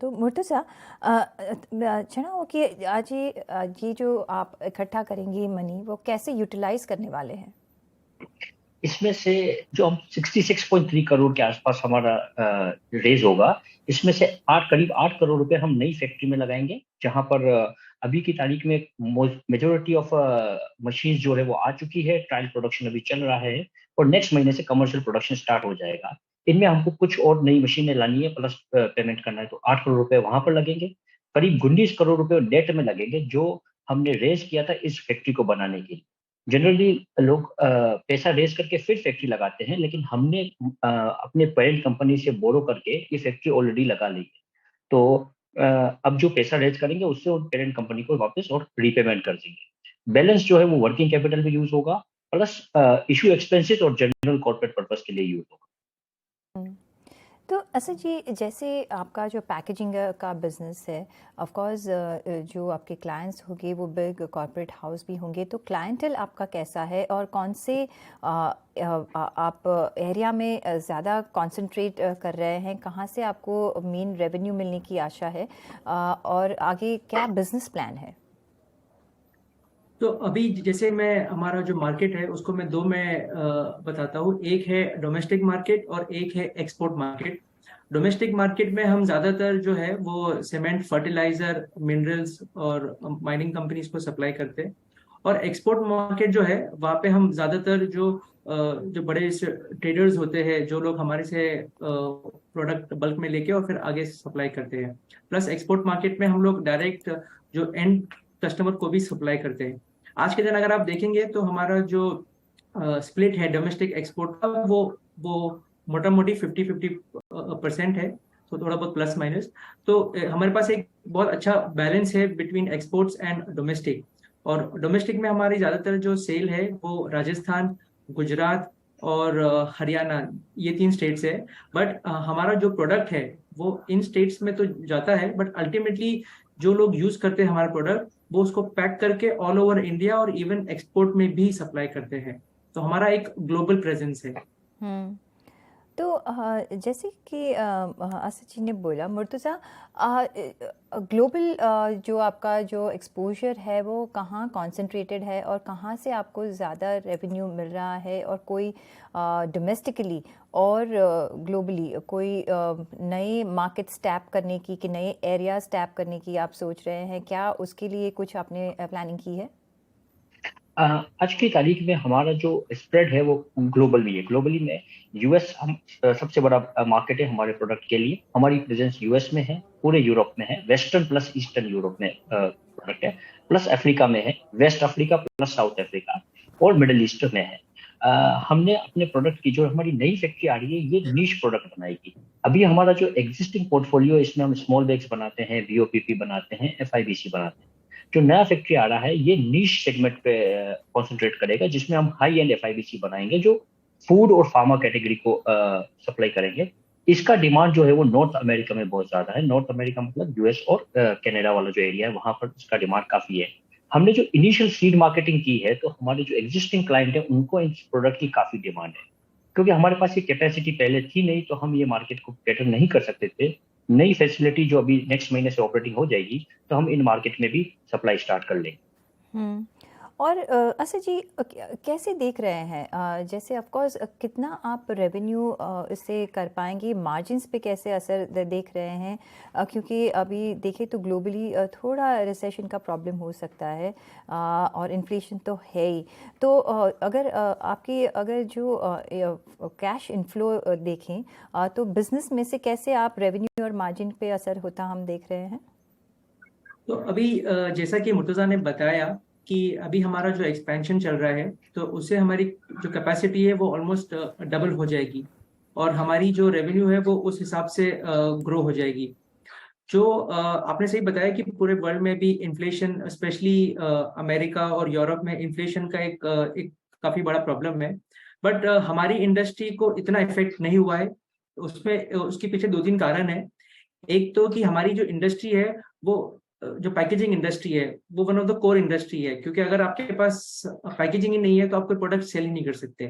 तो मुर्तज़ा चना हो कि आज ये जो आप इकट्ठा करेंगी मनी वो कैसे यूटिलाइज करने वाले हैं? इसमें से जो हम 66.3 करोड़ के आसपास हमारा रेज होगा, इसमें से करीब 8 करोड़ रुपए हम नई फैक्ट्री में लगाएंगे, जहां पर अभी की तारीख में मेजोरिटी ऑफ मशीन जो है वो आ चुकी है। ट्रायल प्रोडक्शन अभी चल रहा है और नेक्स्ट महीने से कमर्शियल प्रोडक्शन स्टार्ट हो जाएगा। इनमें हमको कुछ और नई मशीनें लानी है, प्लस पेमेंट करना है, तो 8 करोड़ रुपए वहां पर लगेंगे। करीब 19 करोड़ रुपए डेट में लगेंगे, जो हमने रेज किया था इस फैक्ट्री को बनाने के लिए। जनरली लोग पैसा रेज करके फिर फैक्ट्री लगाते हैं, लेकिन हमने अपने पेरेंट कंपनी से बोरो करके ये फैक्ट्री ऑलरेडी लगा ली है। तो अ, अब जो पैसा रेज करेंगे उससे उन पेरेंट कंपनी को वापस और रीपेमेंट कर देंगे। बैलेंस जो है वो वर्किंग कैपिटल में यूज होगा, प्लस इशू एक्सपेंसेस और जनरल कॉर्पोरेट पर्पस के लिए यूज होगा। हम्म। तो असद जी, जैसे आपका जो पैकेजिंग का बिजनेस है, ऑफ कोर्स जो आपके क्लाइंट्स होंगे वो बिग कॉर्पोरेट हाउस भी होंगे, तो क्लाइंटल आपका कैसा है और कौन से आप एरिया में ज़्यादा कंसंट्रेट कर रहे हैं, कहाँ से आपको मेन रेवेन्यू मिलने की आशा है, और आगे क्या बिजनेस प्लान है? तो अभी जैसे मैं हमारा जो मार्केट है उसको मैं दो में बताता हूँ। एक है डोमेस्टिक मार्केट और एक है एक्सपोर्ट मार्केट। डोमेस्टिक मार्केट में हम ज्यादातर जो है वो सीमेंट, फर्टिलाइजर, मिनरल्स और माइनिंग कंपनीज को सप्लाई करते हैं। और एक्सपोर्ट मार्केट जो है वहाँ पे हम ज्यादातर जो बड़े ट्रेडर्स होते हैं, जो लोग हमारे से प्रोडक्ट बल्क में लेके और फिर आगे सप्लाई करते हैं। प्लस एक्सपोर्ट मार्केट में हम लोग डायरेक्ट जो एंड कस्टमर को भी सप्लाई करते हैं। आज के दिन अगर आप देखेंगे तो हमारा जो स्प्लिट है डोमेस्टिक एक्सपोर्ट का, वो मोटा मोटी 50-50% है। तो थोड़ा बहुत प्लस माइनस। तो हमारे पास एक बहुत अच्छा बैलेंस है बिटवीन एक्सपोर्ट्स एंड डोमेस्टिक। और डोमेस्टिक में हमारी ज्यादातर जो सेल है वो राजस्थान, गुजरात और हरियाणा, ये तीन स्टेट्स है। बट हमारा जो प्रोडक्ट है वो इन स्टेट्स में तो जाता है, बट अल्टीमेटली जो लोग यूज करते हैं हमारा प्रोडक्ट वो उसको पैक करके ऑल ओवर इंडिया और इवन एक्सपोर्ट में भी सप्लाई करते हैं। तो हमारा एक ग्लोबल प्रेजेंस है। हम्म। तो जैसे कि असद जी ने बोला, मुर्तज़ा, ग्लोबल जो आपका जो एक्सपोजर है वो कहाँ कॉन्सेंट्रेटेड है और कहाँ से आपको ज़्यादा रेवेन्यू मिल रहा है, और कोई डोमेस्टिकली और ग्लोबली कोई नए मार्केट्स टैप करने की, कि नए एरियाज टैप करने की आप सोच रहे हैं क्या? उसके लिए कुछ आपने प्लानिंग की है? आज की तारीख में हमारा जो स्प्रेड है वो ग्लोबली है। ग्लोबली में यूएस हम सबसे बड़ा मार्केट है हमारे प्रोडक्ट के लिए। हमारी प्रेजेंस यूएस में है, पूरे यूरोप में है, वेस्टर्न प्लस ईस्टर्न यूरोप में प्रोडक्ट है, प्लस अफ्रीका में है, West Africa plus South Africa और मिडिल ईस्ट में है। हमने अपने प्रोडक्ट की जो हमारी नई फैक्ट्री आ रही है ये नीश प्रोडक्ट बनाएगी। अभी हमारा जो एग्जिस्टिंग पोर्टफोलियो, इसमें हम स्मॉल बैग्स बनाते हैं, बीओपीपी बनाते हैं, एफआईबीसी बनाते हैं। जो नया फैक्ट्री आ रहा है ये नीश सेगमेंट पे कंसंट्रेट करेगा, जिसमें हम हाई एंड एफआईबीसी बनाएंगे, जो फूड और फार्मा कैटेगरी को सप्लाई करेंगे। इसका डिमांड जो है वो नॉर्थ अमेरिका में बहुत ज्यादा है। नॉर्थ अमेरिका मतलब यूएस और कनाडा वाला जो एरिया है, वहां पर इसका डिमांड काफी है। हमने जो इनिशियल सीड मार्केटिंग की है, तो हमारे जो एग्जिस्टिंग क्लाइंट है उनको इस प्रोडक्ट की काफी डिमांड है। क्योंकि हमारे पास ये कैपेसिटी पहले थी नहीं, तो हम ये मार्केट को कैटर नहीं कर सकते थे। नई फैसिलिटी जो अभी नेक्स्ट महीने से ऑपरेटिंग हो जाएगी, तो हम इन मार्केट में भी सप्लाई स्टार्ट कर लेंगे। हुँ। और असद जी, कैसे देख रहे हैं, जैसे ऑफ कोर्स कितना आप रेवेन्यू इससे कर पाएँगे, मार्जिन्स पे कैसे असर द देख रहे हैं? क्योंकि अभी देखें तो ग्लोबली थोड़ा रिसेशन का प्रॉब्लम हो सकता है, और इन्फ्लेशन तो है ही। तो अगर आपकी अगर जो कैश इनफ्लो देखें, तो बिज़नेस में से कैसे आप रेवेन्यू और मार्जिन पे असर होता हम देख रहे हैं? तो अभी जैसा कि मुर्तजा ने बताया कि अभी हमारा जो एक्सपेंशन चल रहा है तो उससे हमारी जो कैपेसिटी है वो ऑलमोस्ट डबल हो जाएगी। और हमारी जो रेवेन्यू है वो उस हिसाब से ग्रो हो जाएगी। जो आपने सही बताया कि पूरे वर्ल्ड में भी इन्फ्लेशन, स्पेशली अमेरिका और यूरोप में इन्फ्लेशन का एक काफी बड़ा प्रॉब्लम है। बट हमारी इंडस्ट्री को इतना इफेक्ट नहीं हुआ है। उसमें उसके पीछे दो तीन कारण है। एक तो कि हमारी जो इंडस्ट्री है वो जो पैकेजिंग इंडस्ट्री है वो one of the core industry है, क्योंकि अगर आपके पास पैकेजिंग ही नहीं है तो आप कोई प्रोडक्ट सेल ही नहीं कर सकते।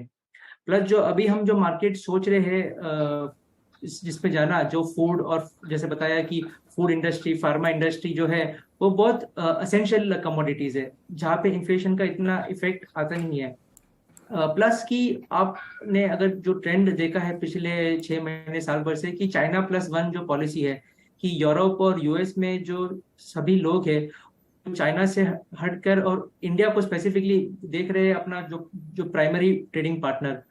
प्लस जो अभी हम जो मार्केट सोच रहे हैं जिस पे जाना, जो फूड और जैसे बताया कि फूड इंडस्ट्री, फार्मा इंडस्ट्री जो है वो बहुत असेंशियल कमोडिटीज है, जहाँ पे इन्फ्लेशन का इतना इफेक्ट आता नहीं है। प्लस कि आपने अगर जो ट्रेंड देखा है पिछले 6 महीने साल भर से, कि चाइना प्लस वन जो पॉलिसी है, कि यूरोप और यूएस में जो सभी लोग हैं चाइना से हटकर और इंडिया को स्पेसिफिकली देख रहे हैं अपना जो जो प्राइमरी ट्रेडिंग पार्टनर।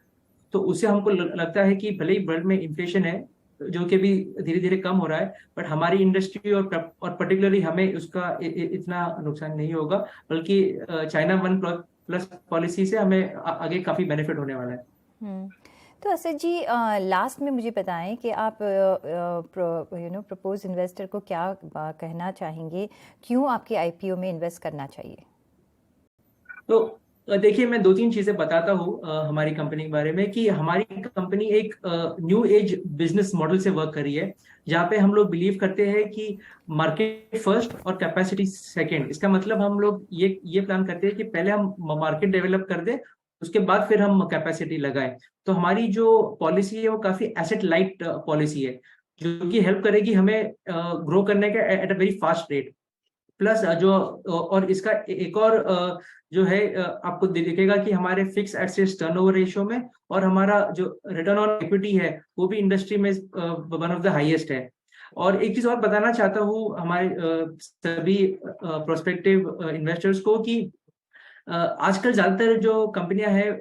तो उससे हमको लगता है कि भले ही वर्ल्ड में इन्फ्लेशन है जो कि भी धीरे धीरे कम हो रहा है, बट हमारी इंडस्ट्री और पर्टिकुलरली हमें उसका इतना नुकसान नहीं होगा, बल्कि चाइना वन प्लस पॉलिसी से हमें आगे काफी बेनिफिट होने वाला है। हम्म। तो असद जी, लास्ट में मुझे बताएं कि आप प्रपोज इन्वेस्टर को क्या कहना चाहेंगे, क्यों आपके आईपीओ में इन्वेस्ट करना चाहिए? तो देखिए, मैं 2-3 चीजें बताता हूँ हमारी कंपनी के बारे में, कि हमारी कंपनी एक न्यू एज बिजनेस मॉडल से वर्क कर रही है, जहाँ पे हम लोग बिलीव करते हैं कि मार्केट फर्स्ट और कैपेसिटी सेकंड। इसका मतलब हम लोग ये प्लान करते हैं कि पहले हम मार्केट डेवलप कर दें, उसके बाद फिर हम कैपेसिटी लगाएं। तो हमारी जो पॉलिसी है वो काफी एसेट लाइट पॉलिसी है, जो कि हेल्प करेगी हमें ग्रो करने का at a very fast rate. Plus जो और इसका एक और जो है आपको दिखेगा कि हमारे फिक्स एसेट्स टर्नओवर रेशियो में और हमारा जो रिटर्न ऑन इक्विटी है वो भी इंडस्ट्री में वन ऑफ द हाईएस्ट है। और एक चीज और बताना चाहता हूँ हमारे सभी प्रोस्पेक्टिव इन्वेस्टर्स को, कि आजकल ज्यादातर जो कंपनियां हैं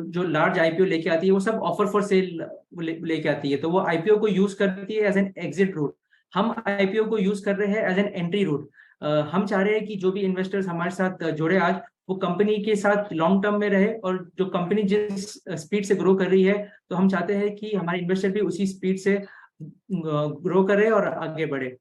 जो लार्ज आईपीओ लेके आती है वो सब ऑफर फॉर सेल लेके आती है, तो वो आईपीओ को यूज करती है एज एन एग्जिट रूट। हम आईपीओ को यूज कर रहे हैं एज एन एंट्री रूट। हम चाह रहे हैं कि जो भी इन्वेस्टर्स हमारे साथ जुड़े आज, वो कंपनी के साथ लॉन्ग टर्म में रहे, और जो कंपनी जिस स्पीड से ग्रो कर रही है, तो हम चाहते हैं कि हमारे इन्वेस्टर भी उसी स्पीड से ग्रो करे और आगे बढ़े।